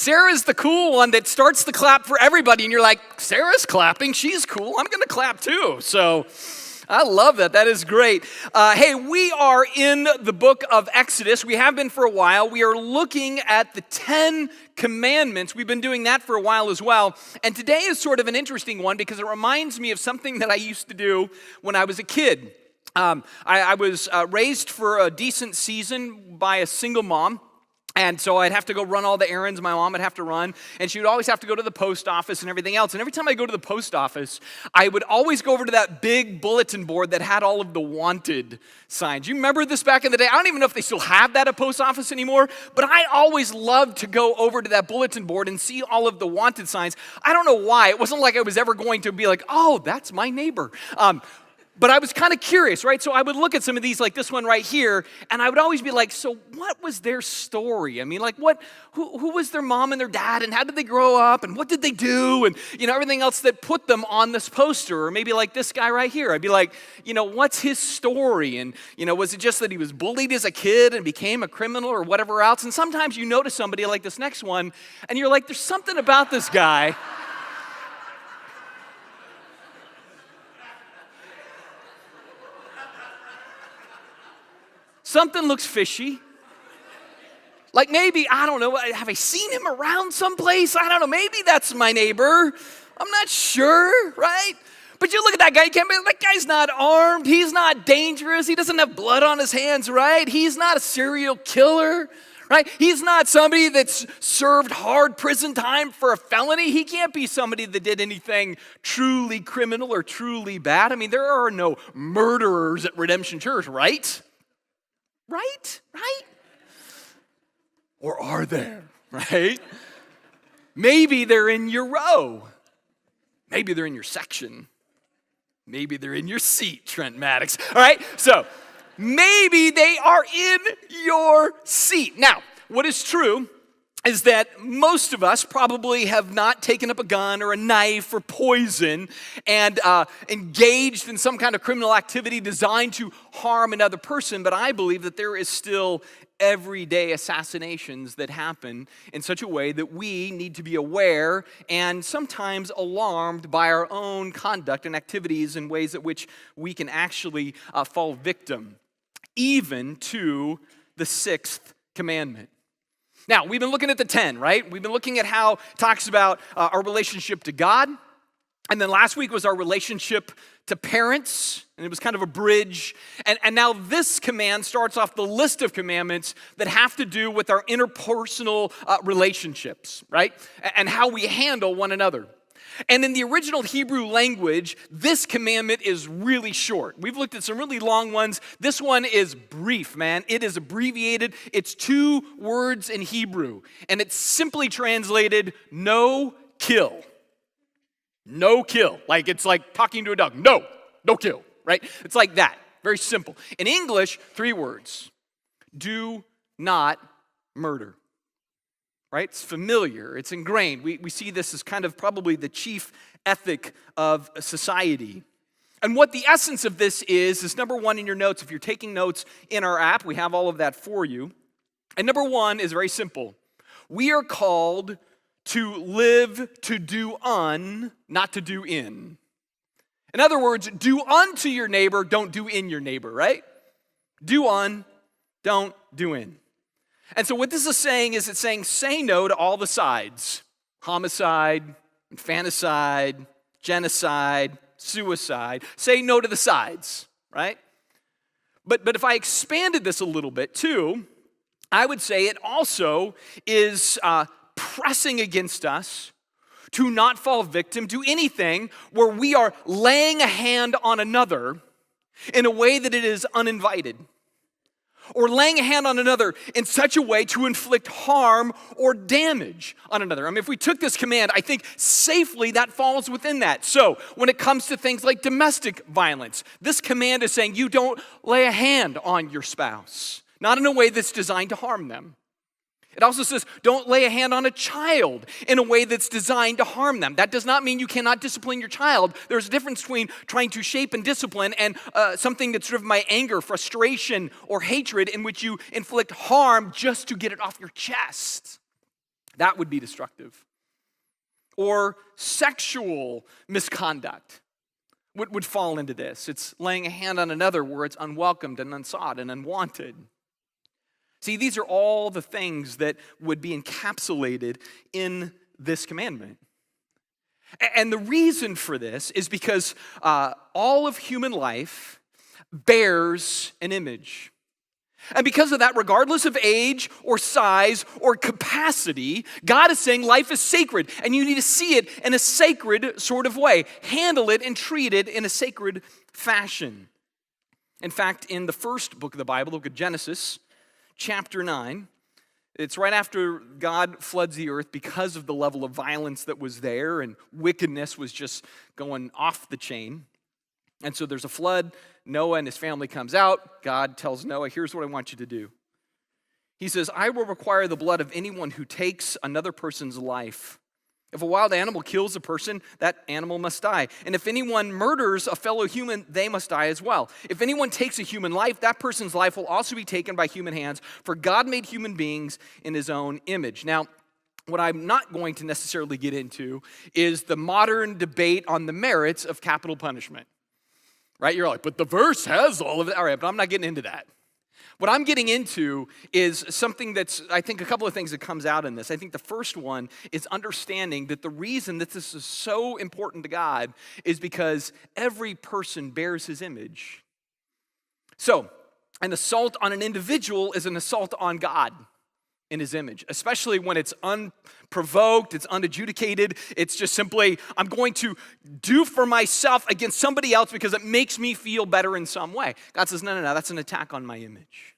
Sarah's the cool one that starts the clap for everybody, and you're like, Sarah's clapping, she's cool, I'm gonna clap too. So I love that. That is great. Hey, we are in the book of Exodus. We have been for a while. We are looking at the 10 commandments. We've been doing that for a while as well. And today is sort of an interesting one because it reminds me of something that I used to do when I was a kid. I was raised for a decent season by a single mom. And so I'd have to go run all the errands my mom would have to run, and she would always have to go to the post office and everything else. And every time I go to the post office, I would always go over to that big bulletin board that had all of the wanted signs. You remember this back in the day? I don't even know if they still have that at post office anymore, but I always loved to go over to that bulletin board and see all of the wanted signs. I don't know why. It wasn't like I was ever going to be like, oh, that's my neighbor. But I was kind of curious, right? So I would look at some of these, like this one right here, and I would always be like, so what was their story? I mean, like who was their mom and their dad, and how did they grow up, and what did they do, and everything else that put them on this poster, or maybe like this guy right here. I'd be like, what's his story? And, was it just that he was bullied as a kid and became a criminal or whatever else? And sometimes you notice somebody like this next one, and you're like, there's something about this guy. Something looks fishy. Like maybe, I don't know, have I seen him around someplace? I don't know, maybe that's my neighbor. I'm not sure, right? But you look at that guy, you can't be, that guy's not armed, he's not dangerous, he doesn't have blood on his hands, right? He's not a serial killer, right? He's not somebody that's served hard prison time for a felony. He can't be somebody that did anything truly criminal or truly bad. I mean, there are no murderers at Redemption Church, right? Right? Or are there, right? Maybe they're in your row. Maybe they're in your section. Maybe they're in your seat, Trent Maddox. All right, so maybe they are in your seat. Now, what is true is that most of us probably have not taken up a gun or a knife or poison and engaged in some kind of criminal activity designed to harm another person, but I believe that there is still everyday assassinations that happen in such a way that we need to be aware and sometimes alarmed by our own conduct and activities in ways at which we can actually fall victim, even to the 6th commandment. Now, we've been looking at the 10, right? We've been looking at how it talks about our relationship to God. And then last week was our relationship to parents, and it was kind of a bridge. And now this command starts off the list of commandments that have to do with our interpersonal relationships, right? And how we handle one another. And in the original Hebrew language, this commandment is really short. We've looked at some really long ones. This one is brief, man. It is abbreviated. It's 2 words in Hebrew. And it's simply translated, no kill. No kill. Like it's like talking to a dog. No kill, right? It's like that. Very simple. In English, 3 words. Do not murder. Right? It's familiar. It's ingrained. We see this as kind of probably the chief ethic of society. And what the essence of this is number 1 in your notes. If you're taking notes in our app, we have all of that for you. And number 1 is very simple. We are called to live to do un, not to do in. In other words, do unto your neighbor, don't do in your neighbor, right? Do un, don't do in. And so what this is saying is it's saying say no to all the sides. Homicide, infanticide, genocide, suicide. Say no to the sides, right? But if I expanded this a little bit too, I would say it also is pressing against us to not fall victim to anything where we are laying a hand on another in a way that it is uninvited. Or laying a hand on another in such a way to inflict harm or damage on another. I mean, if we took this command, I think safely that falls within that. So when it comes to things like domestic violence, this command is saying you don't lay a hand on your spouse, not in a way that's designed to harm them. It also says don't lay a hand on a child in a way that's designed to harm them. That does not mean you cannot discipline your child. There's a difference between trying to shape and discipline and something that's driven by anger, frustration, or hatred in which you inflict harm just to get it off your chest. That would be destructive. Or sexual misconduct would fall into this. It's laying a hand on another where it's unwelcomed and unsought and unwanted. See, these are all the things that would be encapsulated in this commandment. And the reason for this is because all of human life bears an image. And because of that, regardless of age or size or capacity, God is saying life is sacred, and you need to see it in a sacred sort of way. Handle it and treat it in a sacred fashion. In fact, in the first book of the Bible, the book of Genesis, chapter 9, it's right after God floods the earth because of the level of violence that was there, and wickedness was just going off the chain. And so there's a flood. Noah and his family comes out. God tells Noah, here's what I want you to do. He says, I will require the blood of anyone who takes another person's life. If a wild animal kills a person, that animal must die. And if anyone murders a fellow human, they must die as well. If anyone takes a human life, that person's life will also be taken by human hands, for God made human beings in his own image. Now, what I'm not going to necessarily get into is the modern debate on the merits of capital punishment. Right? You're like, but the verse has all of it. All right, but I'm not getting into that. What I'm getting into is something that's, I think, a couple of things that comes out in this. I think the first one is understanding that the reason that this is so important to God is because every person bears his image. So, an assault on an individual is an assault on God in his image, especially when it's unprovoked, it's unadjudicated. It's just simply, I'm going to do for myself against somebody else because it makes me feel better in some way. God says, no, that's an attack on my image.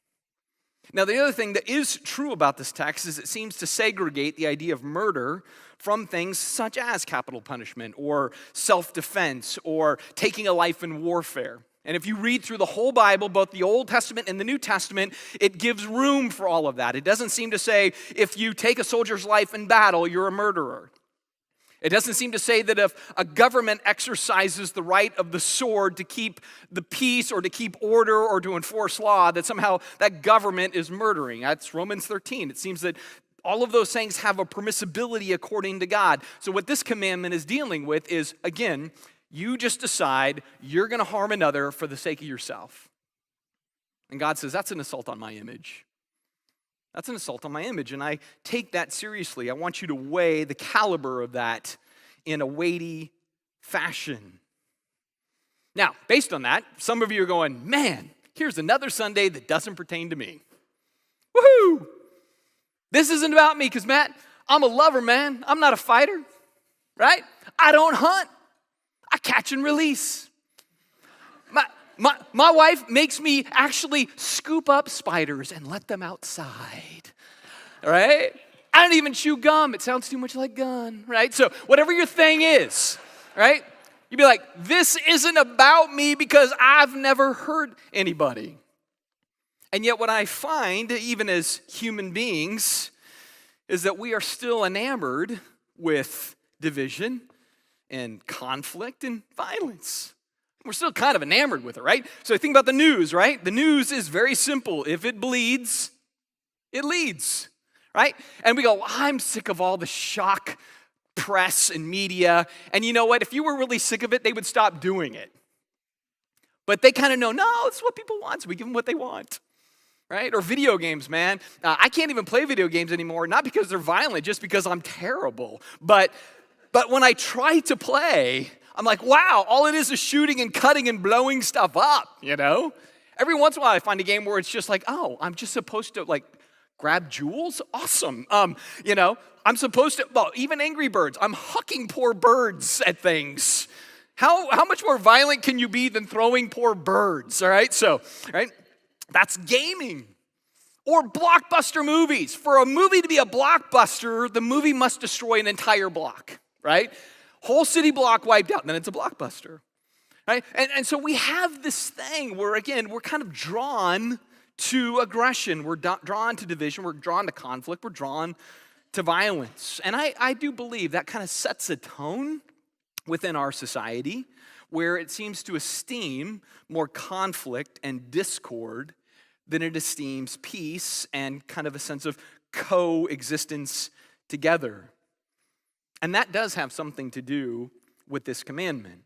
Now, the other thing that is true about this text is it seems to segregate the idea of murder from things such as capital punishment or self-defense or taking a life in warfare. And if you read through the whole Bible, both the Old Testament and the New Testament, it gives room for all of that. It doesn't seem to say, if you take a soldier's life in battle, you're a murderer. It doesn't seem to say that if a government exercises the right of the sword to keep the peace or to keep order or to enforce law, that somehow that government is murdering. That's Romans 13. It seems that all of those things have a permissibility according to God. So what this commandment is dealing with is, again, you just decide you're going to harm another for the sake of yourself. And God says, that's an assault on my image. That's an assault on my image, and I take that seriously. I want you to weigh the caliber of that in a weighty fashion. Now, based on that, some of you are going, man, here's another Sunday that doesn't pertain to me. Woohoo! This isn't about me, because Matt, I'm a lover, man. I'm not a fighter, right? I don't hunt. I catch and release. My wife makes me actually scoop up spiders and let them outside, right? I don't even chew gum. It sounds too much like gun, right? So whatever your thing is, right? You'd be like, this isn't about me because I've never hurt anybody. And yet what I find, even as human beings, is that we are still enamored with division and conflict and violence. We're still kind of enamored with it, right? So think about the news, right? The news is very simple. If it bleeds, it leads, right? And we go, well, I'm sick of all the shock press and media. And you know what? If you were really sick of it, they would stop doing it. But they kind of know, no, it's what people want, so we give them what they want, right? Or video games, man. I can't even play video games anymore, not because they're violent, just because I'm terrible. But when I try to play, I'm like, wow, all it is shooting and cutting and blowing stuff up, you know? Every once in a while I find a game where it's just like, oh, I'm just supposed to like grab jewels? Awesome. You know, I'm supposed to, well, even Angry Birds, I'm hucking poor birds at things. How much more violent can you be than throwing poor birds, all right? So, right, that's gaming. Or blockbuster movies. For a movie to be a blockbuster, the movie must destroy an entire block, right? Whole city block wiped out, then it's a blockbuster, right? And so we have this thing where, again, we're kind of drawn to aggression. We're drawn to division. We're drawn to conflict. We're drawn to violence. And I do believe that kind of sets a tone within our society where it seems to esteem more conflict and discord than it esteems peace and kind of a sense of coexistence together. And that does have something to do with this commandment,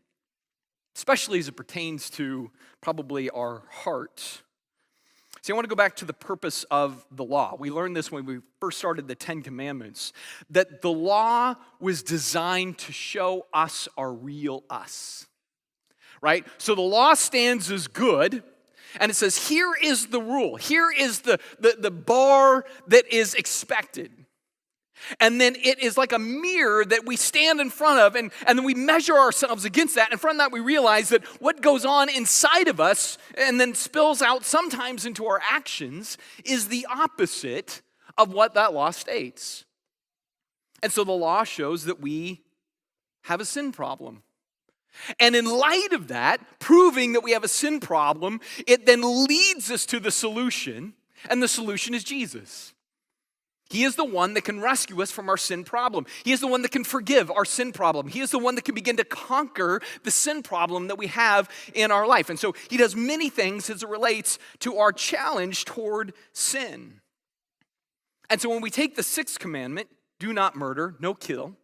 especially as it pertains to probably our heart. See, I want to go back to the purpose of the law. We learned this when we first started the 10 Commandments, that the law was designed to show us our real us, right? So the law stands as good, and it says, here is the rule. Here is the bar that is expected. And then it is like a mirror that we stand in front of, and then we measure ourselves against that. In front of that, we realize that what goes on inside of us and then spills out sometimes into our actions is the opposite of what that law states. And so the law shows that we have a sin problem. And in light of that, proving that we have a sin problem, it then leads us to the solution, and the solution is Jesus. He is the one that can rescue us from our sin problem. He is the one that can forgive our sin problem. He is the one that can begin to conquer the sin problem that we have in our life. And so he does many things as it relates to our challenge toward sin. And so when we take the 6th commandment, do not murder, no kill,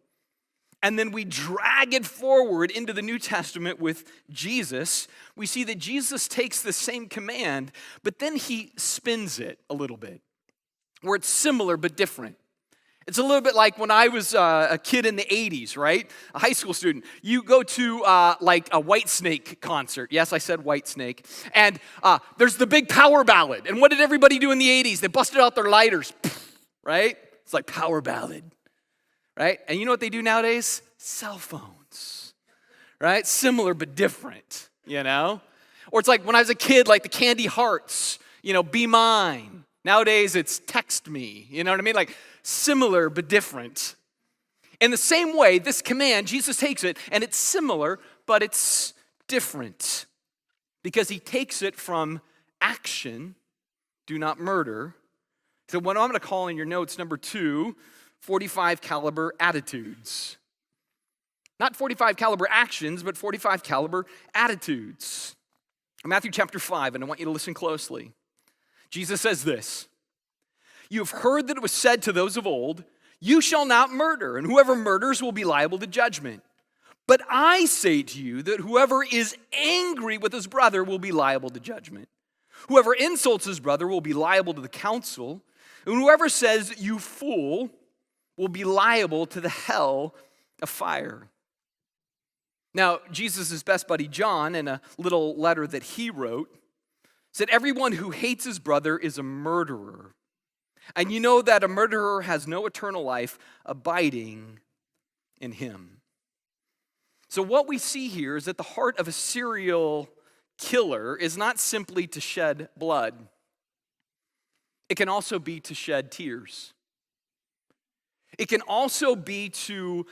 and then we drag it forward into the New Testament with Jesus, we see that Jesus takes the same command, but then he spins it a little bit, where it's similar but different. It's a little bit like when I was a kid in the 80s, right? A high school student. You go to like a Whitesnake concert. Yes, I said Whitesnake. And there's the big power ballad. And what did everybody do in the 80s? They busted out their lighters, right? It's like power ballad, right? And you know what they do nowadays? Cell phones, right? Similar but different, you know? Or it's like when I was a kid, like the Candy Hearts, Be Mine. Nowadays, it's text me, you know what I mean? Like similar but different. In the same way, this command, Jesus takes it, and it's similar, but it's different. Because he takes it from action, do not murder, to what I'm going to call in your notes, number 2, 45 caliber attitudes. Not 45 caliber actions, but 45 caliber attitudes. Matthew chapter 5, and I want you to listen closely. Jesus says this, you have heard that it was said to those of old, you shall not murder, and whoever murders will be liable to judgment. But I say to you that whoever is angry with his brother will be liable to judgment. Whoever insults his brother will be liable to the council, and whoever says, you fool, will be liable to the hell of fire. Now, Jesus' best buddy John, in a little letter that he wrote, said, everyone who hates his brother is a murderer. And you know that a murderer has no eternal life abiding in him. So what we see here is that the heart of a serial killer is not simply to shed blood. It can also be to shed tears. It can also be to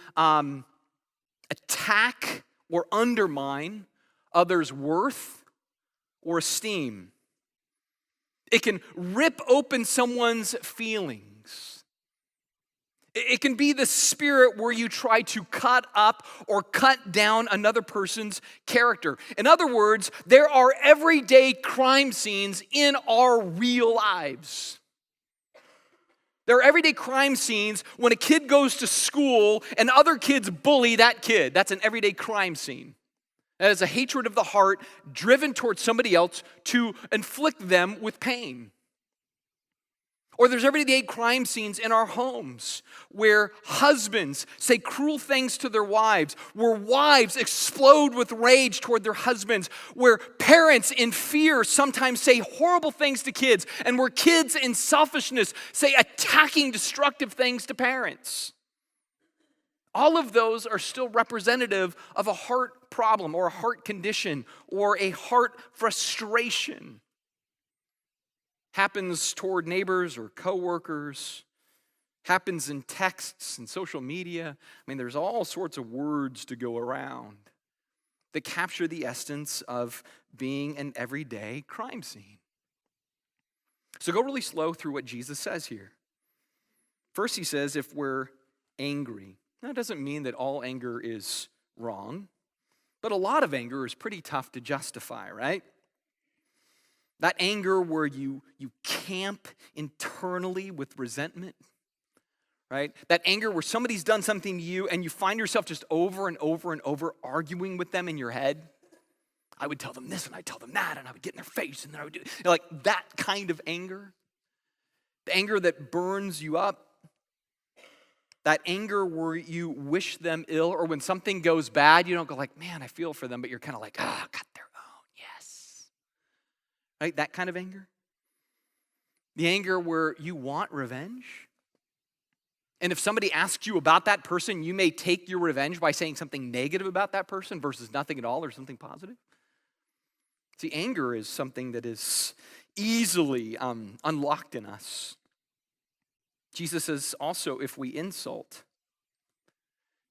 attack or undermine others' worth or esteem. It can rip open someone's feelings. It can be the spirit where you try to cut up or cut down another person's character. In other words, there are everyday crime scenes in our real lives. There are everyday crime scenes when a kid goes to school and other kids bully that kid. That's an everyday crime scene. That is a hatred of the heart driven towards somebody else to inflict them with pain. Or there's everyday crime scenes in our homes where husbands say cruel things to their wives, where wives explode with rage toward their husbands, where parents in fear sometimes say horrible things to kids, and where kids in selfishness say attacking, destructive things to parents. All of those are still representative of a heart problem or a heart condition or a heart frustration. Happens toward neighbors or coworkers, happens in texts and social media. I mean, there's all sorts of words to go around that capture the essence of being an everyday crime scene. So go really slow through what Jesus says here. First, he says, if we're angry. That doesn't mean that all anger is wrong, but a lot of anger is pretty tough to justify, right? That anger where you camp internally with resentment, right? That anger where somebody's done something to you and you find yourself just over and over and over arguing with them in your head. I would tell them this and I'd tell them that and I would get in their face and then I would do, like that kind of anger. The anger that burns you up. That anger where you wish them ill, or when something goes bad, you don't go like, man, I feel for them, but you're kind of like, got their own, yes. Right, that kind of anger. The anger where you want revenge. And if somebody asks you about that person, you may take your revenge by saying something negative about that person versus nothing at all or something positive. See, anger is something that is easily unlocked in us. Jesus says also if we insult.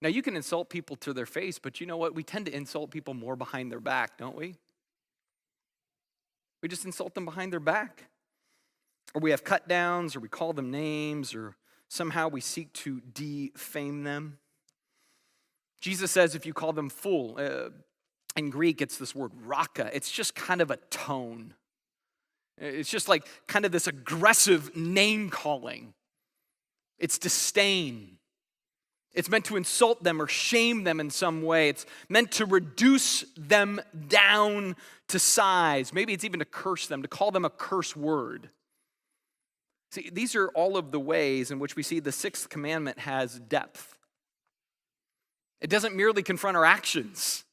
Now you can insult people to their face, but you know what? We tend to insult people more behind their back, don't we? We just insult them behind their back. Or we have cut downs, or we call them names, or somehow we seek to defame them. Jesus says if you call them fool, in Greek it's this word raka. It's just kind of a tone. It's just like kind of this aggressive name calling. It's disdain. It's meant to insult them or shame them in some way. It's meant to reduce them down to size. Maybe it's even to curse them, to call them a curse word. See, these are all of the ways in which we see the sixth commandment has depth. It doesn't merely confront our actions.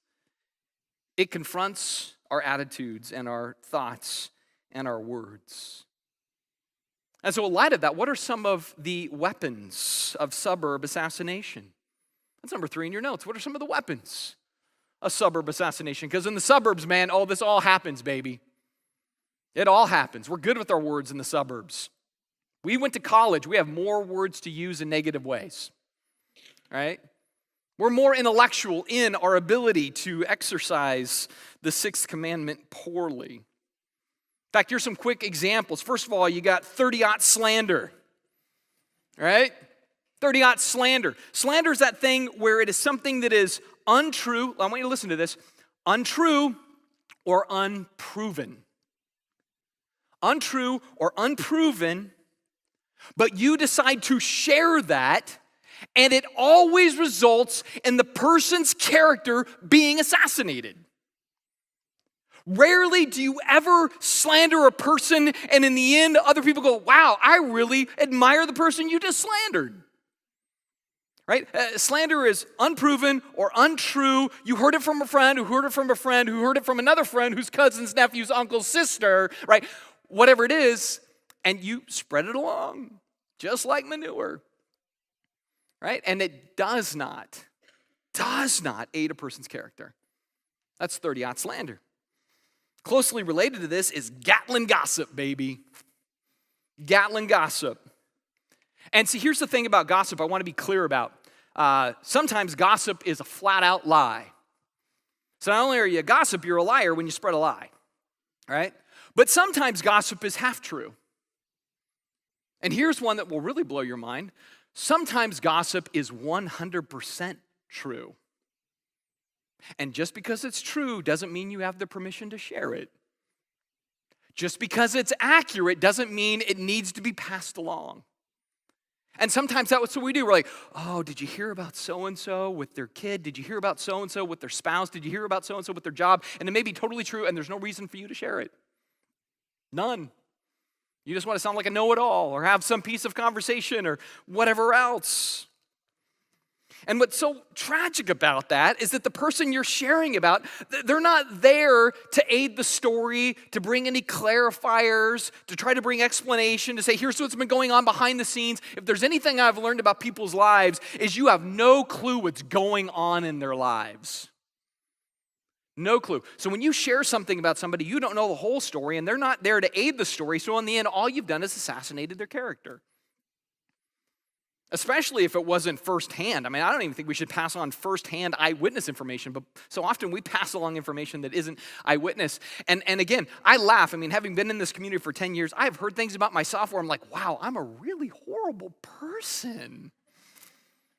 It confronts our attitudes and our thoughts and our words. And so in light of that, what are some of the weapons of suburb assassination? That's number 3 in your notes. What are some of the weapons of suburb assassination? Because in the suburbs, man, this all happens, baby. It all happens. We're good with our words in the suburbs. We went to college. We have more words to use in negative ways, right? We're more intellectual in our ability to exercise the sixth commandment poorly. In fact, here's some quick examples. First of all, you got 30-aught slander, right? 30-aught slander. Slander is that thing where it is something that is untrue. I want you to listen to this. Untrue or unproven. Untrue or unproven, but you decide to share that, and it always results in the person's character being assassinated. Rarely do you ever slander a person and in the end other people go, wow, I really admire the person you just slandered. Right? Slander is unproven or untrue. You heard it from a friend who heard it from a friend who heard it from another friend whose cousin's nephew's uncle's sister, right? Whatever it is, and you spread it along just like manure. Right? And it does not aid a person's character. That's 30-aught slander. Closely related to this is Gatlin gossip, baby. Gatlin gossip. And see, here's the thing about gossip I want to be clear about. Sometimes gossip is a flat-out lie. So not only are you a gossip, you're a liar when you spread a lie, right? But sometimes gossip is half true. And here's one that will really blow your mind. Sometimes gossip is 100% true. And just because it's true doesn't mean you have the permission to share it. Just because it's accurate doesn't mean it needs to be passed along. And sometimes that's what we do. We're like, oh, did you hear about so-and-so with their kid? Did you hear about so-and-so with their spouse? Did you hear about so-and-so with their job? And it may be totally true, and there's no reason for you to share it. None. You just want to sound like a know-it-all or have some piece of conversation or whatever else. And what's so tragic about that is that the person you're sharing about, they're not there to aid the story, to bring any clarifiers, to try to bring explanation, to say, here's what's been going on behind the scenes. If there's anything I've learned about people's lives, is you have no clue what's going on in their lives. No clue. So when you share something about somebody, you don't know the whole story, and they're not there to aid the story, so in the end, all you've done is assassinated their character. Especially if it wasn't firsthand. I mean, I don't even think we should pass on firsthand eyewitness information, but so often we pass along information that isn't eyewitness. And again, I laugh. I mean, having been in this community for 10 years, I've heard things about myself where I'm like, wow, I'm a really horrible person.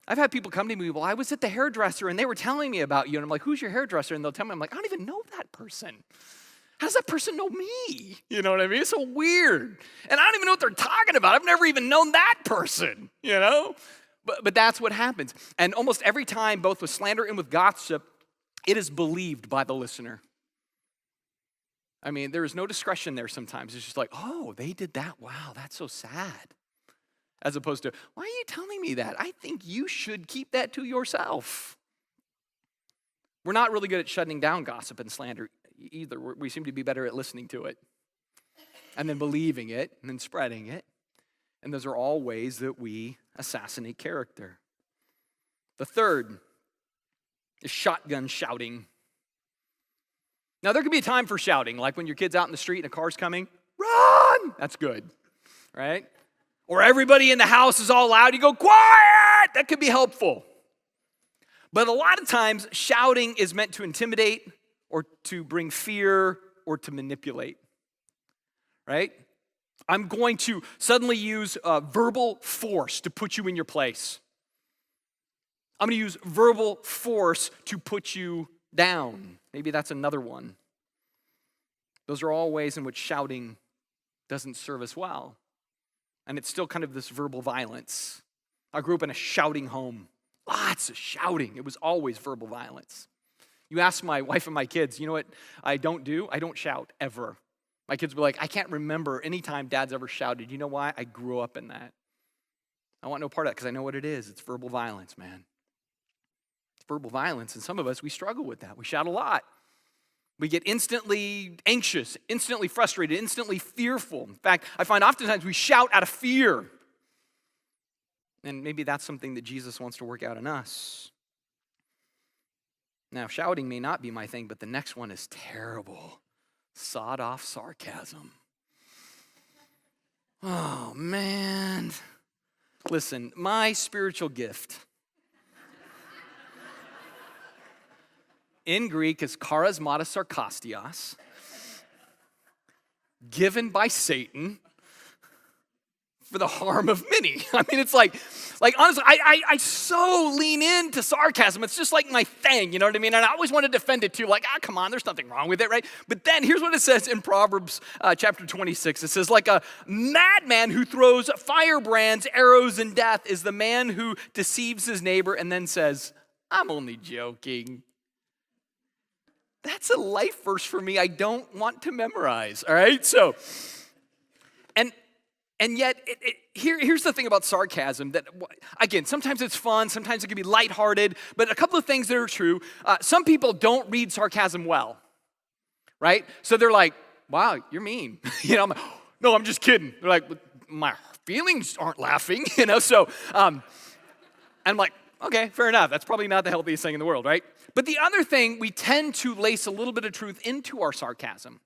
I've had people come to me, well, I was at the hairdresser and they were telling me about you. And I'm like, who's your hairdresser? And they'll tell me, I'm like, I don't even know that person. How does that person know me? You know what I mean? It's so weird. And I don't even know what they're talking about. I've never even known that person, you know? But that's what happens. And almost every time, both with slander and with gossip, it is believed by the listener. I mean, there is no discretion there sometimes. It's just like, oh, they did that. Wow, that's so sad. As opposed to, why are you telling me that? I think you should keep that to yourself. We're not really good at shutting down gossip and slander either. We seem to be better at listening to it and then believing it and then spreading it. And those are all ways that we assassinate character. The third is shotgun shouting. Now, there can be a time for shouting, like when your kid's out in the street and a car's coming, run! That's good, right? Or everybody in the house is all loud, you go, quiet! That could be helpful. But a lot of times, shouting is meant to intimidate or to bring fear or to manipulate, right? I'm going to suddenly use verbal force to put you in your place. I'm going to use verbal force to put you down. Maybe that's another one. Those are all ways in which shouting doesn't serve us well. And it's still kind of this verbal violence. I grew up in a shouting home. Lots of shouting. It was always verbal violence. You ask my wife and my kids, you know what I don't do? I don't shout, ever. My kids were like, I can't remember any time Dad's ever shouted. You know why? I grew up in that. I want no part of that because I know what it is. It's verbal violence, man. It's verbal violence, and some of us, we struggle with that. We shout a lot. We get instantly anxious, instantly frustrated, instantly fearful. In fact, I find oftentimes we shout out of fear. And maybe that's something that Jesus wants to work out in us. Now, shouting may not be my thing, but the next one is terrible. Sawed-off sarcasm. Oh, man. Listen, my spiritual gift in Greek is charismata sarkastios, given by Satan for the harm of many. I mean, it's like honestly, I so lean into sarcasm. It's just like my thing, you know what I mean? And I always want to defend it too, like, come on, there's nothing wrong with it, right? But then here's what it says in Proverbs chapter 26. It says, like a madman who throws firebrands, arrows, and death is the man who deceives his neighbor and then says, I'm only joking. That's a life verse for me I don't want to memorize, all right? So, and yet, here's the thing about sarcasm that, again, sometimes it's fun, sometimes it can be lighthearted, but a couple of things that are true. Some people don't read sarcasm well, right? So they're like, wow, you're mean. I'm like, no, I'm just kidding. They're like, my feelings aren't laughing, So I'm like, okay, fair enough. That's probably not the healthiest thing in the world, right? But the other thing, we tend to lace a little bit of truth into our sarcasm.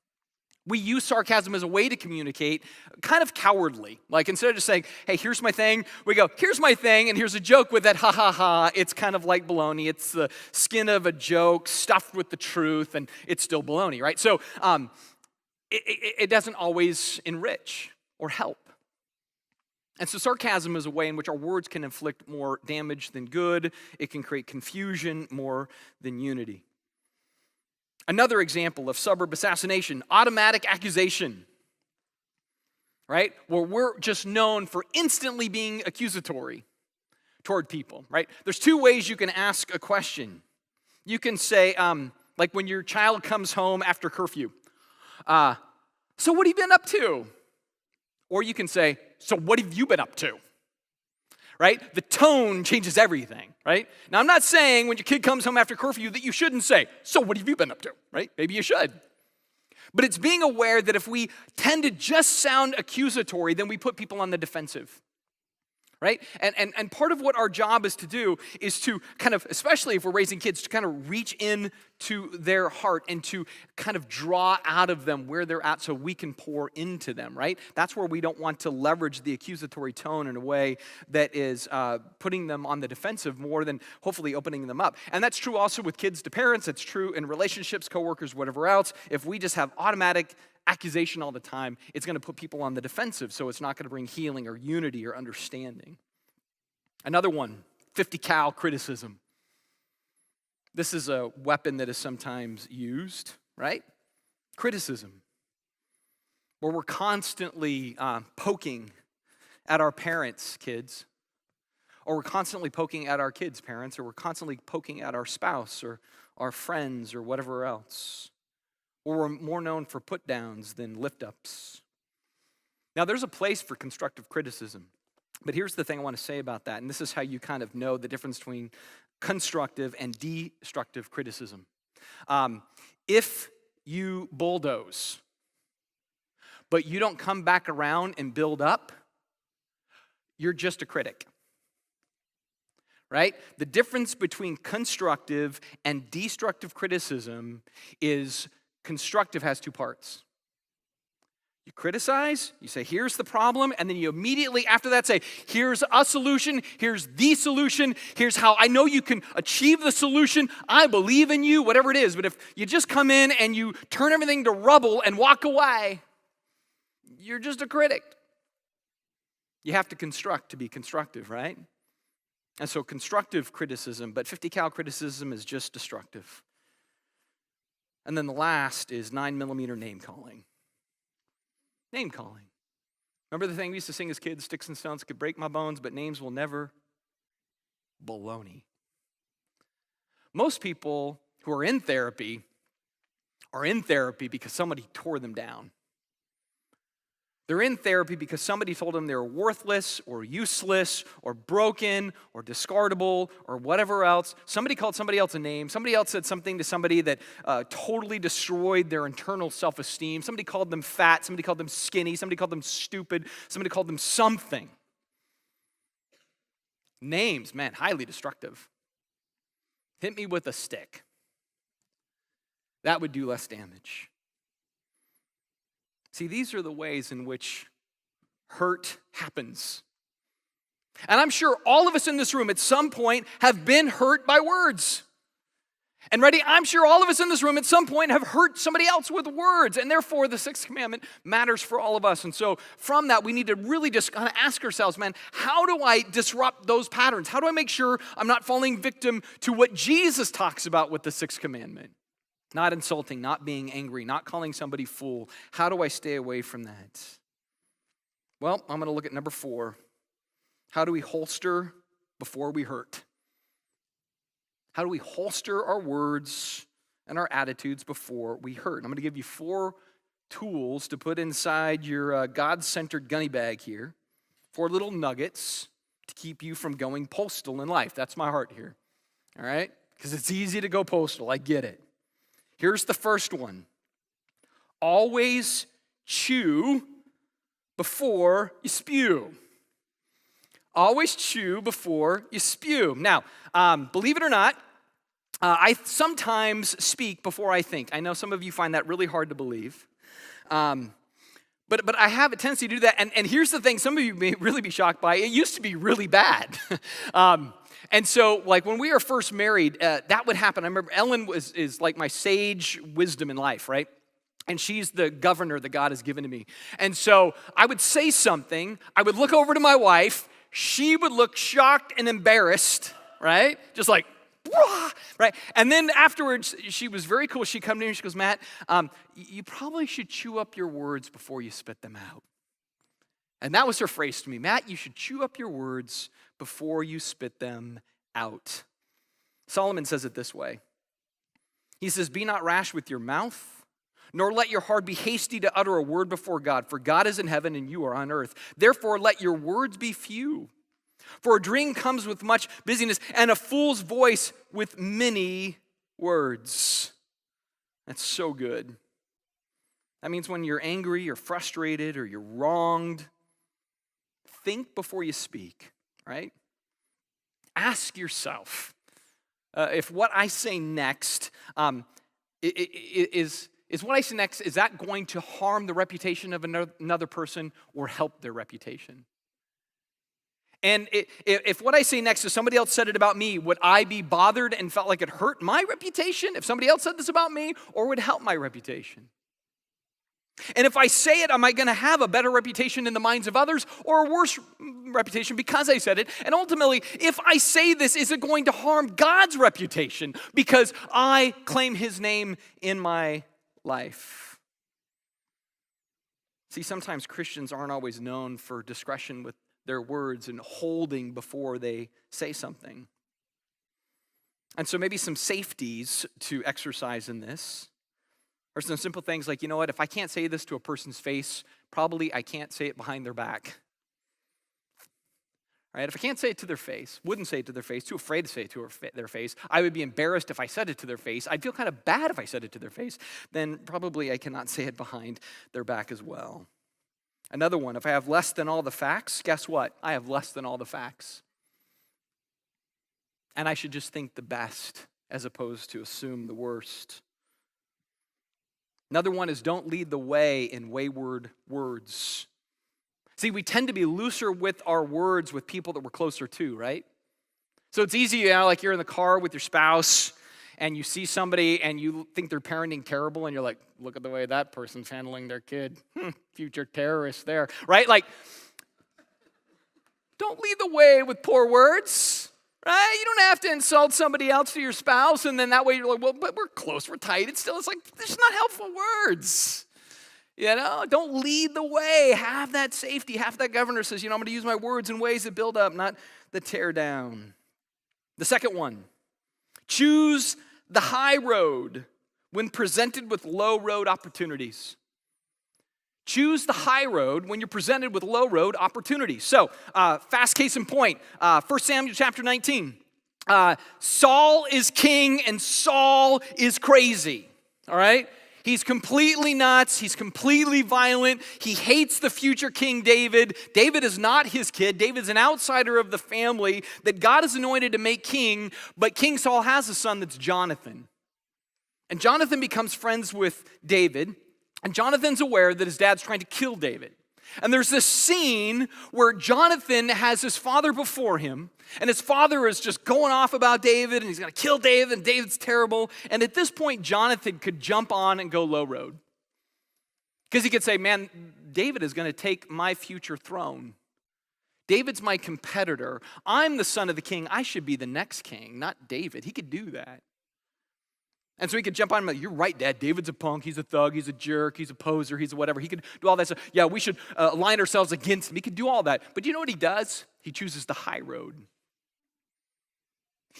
We use sarcasm as a way to communicate, kind of cowardly. Like instead of just saying, hey, here's my thing, we go, here's my thing, and here's a joke with that, ha, ha, ha. It's kind of like baloney. It's the skin of a joke stuffed with the truth, and it's still baloney, right? So it doesn't always enrich or help. And so sarcasm is a way in which our words can inflict more damage than good. It can create confusion more than unity. Another example of suburb assassination, automatic accusation, right? Where we're just known for instantly being accusatory toward people, right? There's two ways you can ask a question. You can say, like when your child comes home after curfew, so what have you been up to? Or you can say, so what have you been up to? Right? The tone changes everything, right? Now, I'm not saying when your kid comes home after curfew that you shouldn't say, so what have you been up to, right? Maybe you should. But it's being aware that if we tend to just sound accusatory, then we put people on the defensive, right? And part of what our job is to do is to kind of, especially if we're raising kids, to kind of reach in to their heart and to kind of draw out of them where they're at so we can pour into them, right? That's where we don't want to leverage the accusatory tone in a way that is putting them on the defensive more than hopefully opening them up. And that's true also with kids to parents. It's true in relationships, coworkers, whatever else. If we just have automatic accusation all the time, it's going to put people on the defensive, so it's not going to bring healing or unity or understanding. Another one, 50 cal criticism. This is a weapon that is sometimes used, right? Criticism, where we're constantly poking at our parents' kids, Or we're constantly poking at our kids' parents, or we're constantly poking at our spouse or our friends or whatever else. Or we're more known for put downs than lift ups. Now, there's a place for constructive criticism. But here's the thing I want to say about that, and this is how you kind of know the difference between constructive and destructive criticism. If you bulldoze, but you don't come back around and build up, you're just a critic. Right? The difference between constructive and destructive criticism is constructive has two parts. You criticize, you say, here's the problem, and then you immediately after that say, here's a solution, here's the solution, here's how I know you can achieve the solution, I believe in you, whatever it is. But if you just come in and you turn everything to rubble and walk away, you're just a critic. You have to construct to be constructive, right? And so constructive criticism, but 50 cal criticism is just destructive. And then the last is 9mm name calling. Name calling. Remember the thing we used to sing as kids, sticks and stones could break my bones, but names will never. Baloney. Most people who are in therapy because somebody tore them down. They're in therapy because somebody told them they were worthless or useless or broken or discardable or whatever else. Somebody called somebody else a name. Somebody else said something to somebody that totally destroyed their internal self-esteem. Somebody called them fat. Somebody called them skinny. Somebody called them stupid. Somebody called them something. Names, man, highly destructive. Hit me with a stick. That would do less damage. See, these are the ways in which hurt happens. And I'm sure all of us in this room at some point have been hurt by words. And ready, I'm sure all of us in this room at some point have hurt somebody else with words. And therefore, the sixth commandment matters for all of us. And so from that, we need to really just kind of ask ourselves, man, how do I disrupt those patterns? How do I make sure I'm not falling victim to what Jesus talks about with the sixth commandment? Not insulting, not being angry, not calling somebody fool. How do I stay away from that? Well, I'm going to look at number 4. How do we holster before we hurt? How do we holster our words and our attitudes before we hurt? I'm going to give you 4 tools to put inside your God-centered gunny bag here. 4 little nuggets to keep you from going postal in life. That's my heart here. All right? Because it's easy to go postal. I get it. Here's the first one. Always chew before you spew. Always chew before you spew. Now, believe it or not, I sometimes speak before I think. I know some of you find that really hard to believe. But I have a tendency to do that. And here's the thing, some of you may really be shocked by it. It used to be really bad. And so, like, when we were first married, that would happen. I remember Ellen is like my sage wisdom in life, right? And she's the governor that God has given to me. And so I would say something. I would look over to my wife. She would look shocked and embarrassed, right? Just like, wah, right? And then afterwards, she was very cool. She'd come to me and she goes, Matt, you probably should chew up your words before you spit them out. And that was her phrase to me. Matt, you should chew up your words before you spit them out. Solomon says it this way. He says, be not rash with your mouth, nor let your heart be hasty to utter a word before God, for God is in heaven and you are on earth. Therefore, let your words be few. For a dream comes with much busyness, and a fool's voice with many words. That's so good. That means when you're angry, you're frustrated, or you're wronged, think before you speak, right? Ask yourself if what I say next is what I say next, is that going to harm the reputation of another person or help their reputation? And if what I say next is somebody else said it about me, would I be bothered and felt like it hurt my reputation if somebody else said this about me, or would it help my reputation? And if I say it, am I going to have a better reputation in the minds of others or a worse reputation because I said it? And ultimately, if I say this, is it going to harm God's reputation because I claim his name in my life? See, sometimes Christians aren't always known for discretion with their words and holding before they say something. And so maybe some safeties to exercise in this are some simple things like, you know what, if I can't say this to a person's face, probably I can't say it behind their back. Right? If I can't say it to their face, wouldn't say it to their face, too afraid to say it to their face, I would be embarrassed if I said it to their face, I'd feel kind of bad if I said it to their face, then probably I cannot say it behind their back as well. Another one, if I have less than all the facts, guess what? I have less than all the facts. And I should just think the best as opposed to assume the worst. Another one is don't lead the way in wayward words. See, we tend to be looser with our words with people that we're closer to, right? So it's easy, like you're in the car with your spouse and you see somebody and you think they're parenting terrible and you're like, look at the way that person's handling their kid. Future terrorist there, right? Like, don't lead the way with poor words. Right? You don't have to insult somebody else to your spouse, and then that way you're like, well, but we're close, we're tight. It's like, there's not helpful words. Don't lead the way. Have that safety. Have that governor says, I'm going to use my words in ways that build up, not that tear down. The second one, choose the high road when presented with low road opportunities. Choose the high road when you're presented with low road opportunities. So, fast case in point, 1 Samuel chapter 19. Saul is king and Saul is crazy, all right? He's completely nuts. He's completely violent. He hates the future King David. David is not his kid. David's an outsider of the family that God has anointed to make king, but King Saul has a son that's Jonathan. And Jonathan becomes friends with David. And Jonathan's aware that his dad's trying to kill David. And there's this scene where Jonathan has his father before him, and his father is just going off about David, and he's going to kill David, and David's terrible. And at this point, Jonathan could jump on and go low road. Because he could say, man, David is going to take my future throne. David's my competitor. I'm the son of the king. I should be the next king, not David. He could do that. And so he could jump on him like, you're right, Dad. David's a punk. He's a thug. He's a jerk. He's a poser. He's a whatever. He could do all that stuff. Yeah, we should align ourselves against him. He could do all that. But you know what he does? He chooses the high road.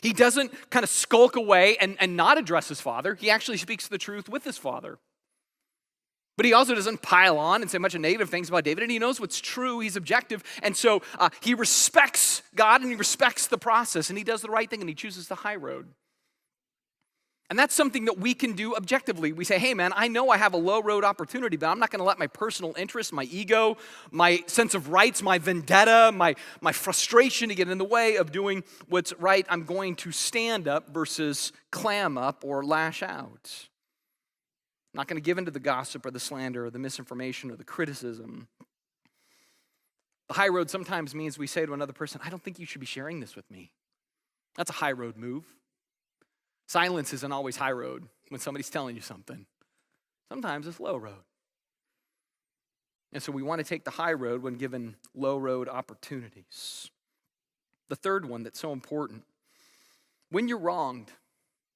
He doesn't kind of skulk away and not address his father. He actually speaks the truth with his father. But he also doesn't pile on and say a bunch of negative things about David. And he knows what's true. He's objective. And so he respects God and he respects the process. And he does the right thing and he chooses the high road. And that's something that we can do objectively. We say, hey man, I know I have a low road opportunity, but I'm not going to let my personal interest, my ego, my sense of rights, my vendetta, my frustration to get in the way of doing what's right. I'm going to stand up versus clam up or lash out. I'm not going to give in to the gossip or the slander or the misinformation or the criticism. The high road sometimes means we say to another person, I don't think you should be sharing this with me. That's a high road move. Silence isn't always high road when somebody's telling you something. Sometimes it's low road. And so we want to take the high road when given low road opportunities. The third one that's so important, when you're wronged,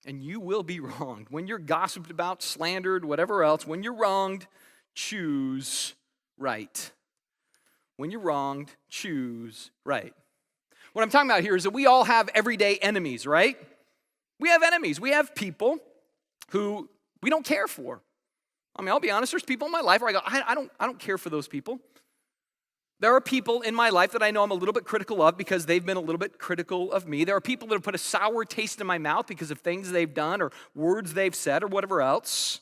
and you will be wronged, when you're gossiped about, slandered, whatever else, when you're wronged, choose right. When you're wronged, choose right. What I'm talking about here is that we all have everyday enemies, right? We have enemies. We have people who we don't care for. I mean, I'll be honest, there's people in my life where I go, I don't care for those people. There are people in my life that I know I'm a little bit critical of because they've been a little bit critical of me. There are people that have put a sour taste in my mouth because of things they've done or words they've said or whatever else.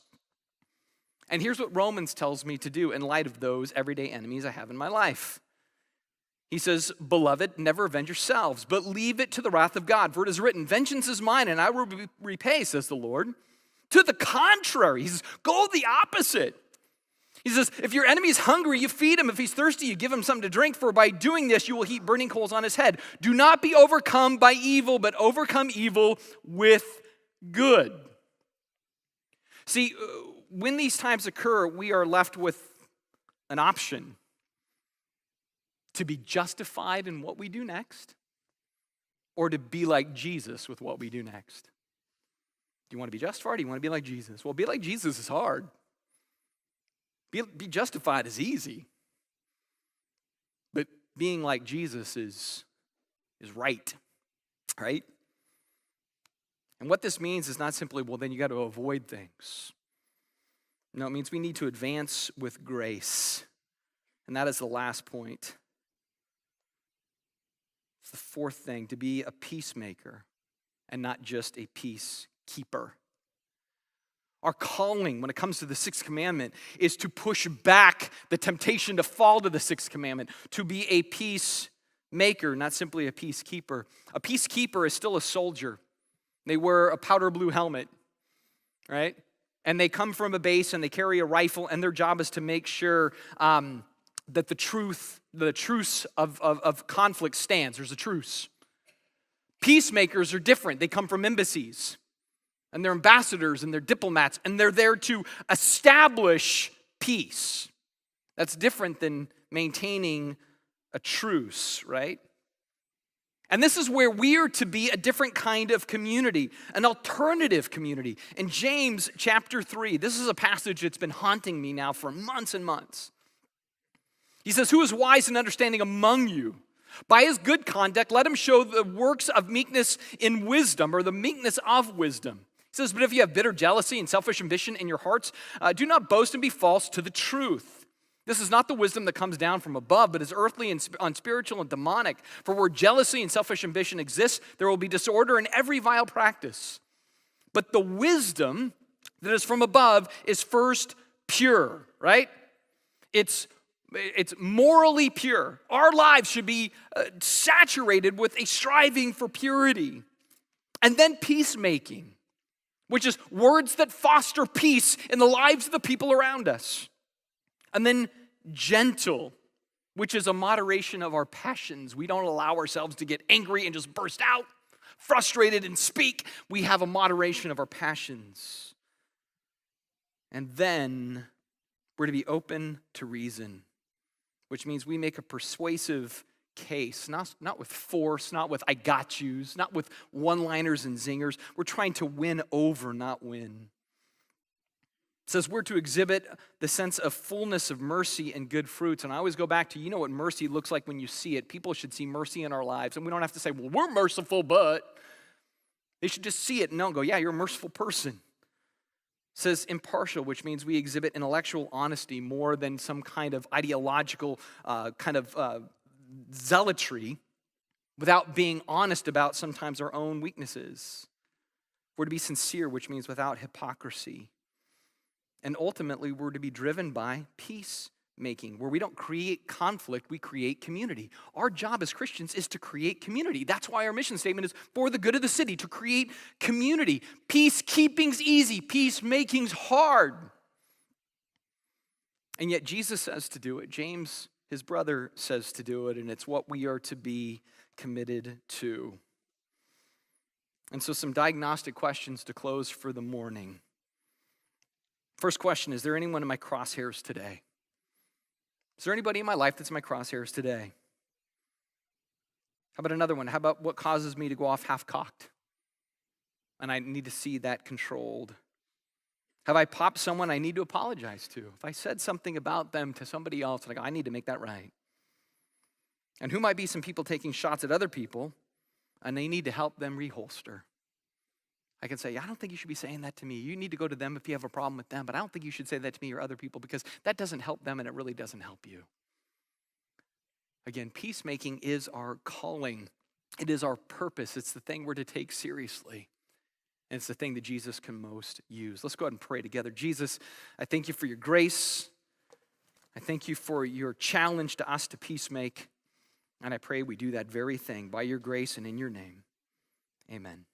And here's what Romans tells me to do in light of those everyday enemies I have in my life. He says, beloved, never avenge yourselves, but leave it to the wrath of God. For it is written, vengeance is mine, and I will repay, says the Lord. To the contrary, he says, go the opposite. He says, if your enemy is hungry, you feed him. If he's thirsty, you give him something to drink. For by doing this, you will heap burning coals on his head. Do not be overcome by evil, but overcome evil with good. See, when these times occur, we are left with an option. To be justified in what we do next, or to be like Jesus with what we do next. Do you want to be justified or do you want to be like Jesus? Well, be like Jesus is hard. Be justified is easy. But being like Jesus is right? And what this means is not simply, well, then you got to avoid things. No, it means we need to advance with grace. And that is the last point. It's the fourth thing, to be a peacemaker and not just a peacekeeper. Our calling when it comes to the sixth commandment is to push back the temptation to fall to the sixth commandment, to be a peacemaker, not simply a peacekeeper. A peacekeeper is still a soldier. They wear a powder blue helmet, right? And they come from a base and they carry a rifle, and their job is to make sure that the truce of conflict stands. There's a truce. Peacemakers are different. They come from embassies, and they're ambassadors, and they're diplomats, and they're there to establish peace. That's different than maintaining a truce, right? And this is where we are to be a different kind of community, an alternative community. In James chapter 3, this is a passage that's been haunting me now for months and months. He says, "Who is wise and understanding among you? By his good conduct, let him show the works of meekness in wisdom," or the meekness of wisdom. He says, "But if you have bitter jealousy and selfish ambition in your hearts, do not boast and be false to the truth. This is not the wisdom that comes down from above, but is earthly and unspiritual and demonic. For where jealousy and selfish ambition exists, there will be disorder in every vile practice. But the wisdom that is from above is first pure," right? It's morally pure. Our lives should be saturated with a striving for purity. And then peacemaking, which is words that foster peace in the lives of the people around us. And then gentle, which is a moderation of our passions. We don't allow ourselves to get angry and just burst out, frustrated and speak. We have a moderation of our passions. And then we're to be open to reason, which means we make a persuasive case, not with force, not with I got yous, not with one-liners and zingers. We're trying to win over, not win. It says we're to exhibit the sense of fullness of mercy and good fruits. And I always go back to, you know what mercy looks like when you see it. People should see mercy in our lives. And we don't have to say, well, we're merciful, but. They should just see it and go, yeah, you're a merciful person. It says impartial, which means we exhibit intellectual honesty more than some kind of ideological zealotry, without being honest about sometimes our own weaknesses. We're to be sincere, which means without hypocrisy. And ultimately, we're to be driven by peacemaking, where we don't create conflict, we create community. Our job as Christians is to create community. That's why our mission statement is for the good of the city, to create community. Peacekeeping's easy, peacemaking's hard. And yet Jesus says to do it. James, his brother, says to do it, and it's what we are to be committed to. And so some diagnostic questions to close for the morning. First question, is there anyone in my crosshairs today? Is there anybody in my life that's in my crosshairs today? How about another one? How about what causes me to go off half-cocked? And I need to see that controlled. Have I popped someone I need to apologize to? If I said something about them to somebody else, I need to make that right. And who might be some people taking shots at other people, and they need to help them reholster? I can say, I don't think you should be saying that to me. You need to go to them if you have a problem with them, but I don't think you should say that to me or other people, because that doesn't help them and it really doesn't help you. Again, peacemaking is our calling. It is our purpose. It's the thing we're to take seriously. And it's the thing that Jesus can most use. Let's go ahead and pray together. Jesus, I thank you for your grace. I thank you for your challenge to us to peacemake. And I pray we do that very thing by your grace and in your name. Amen.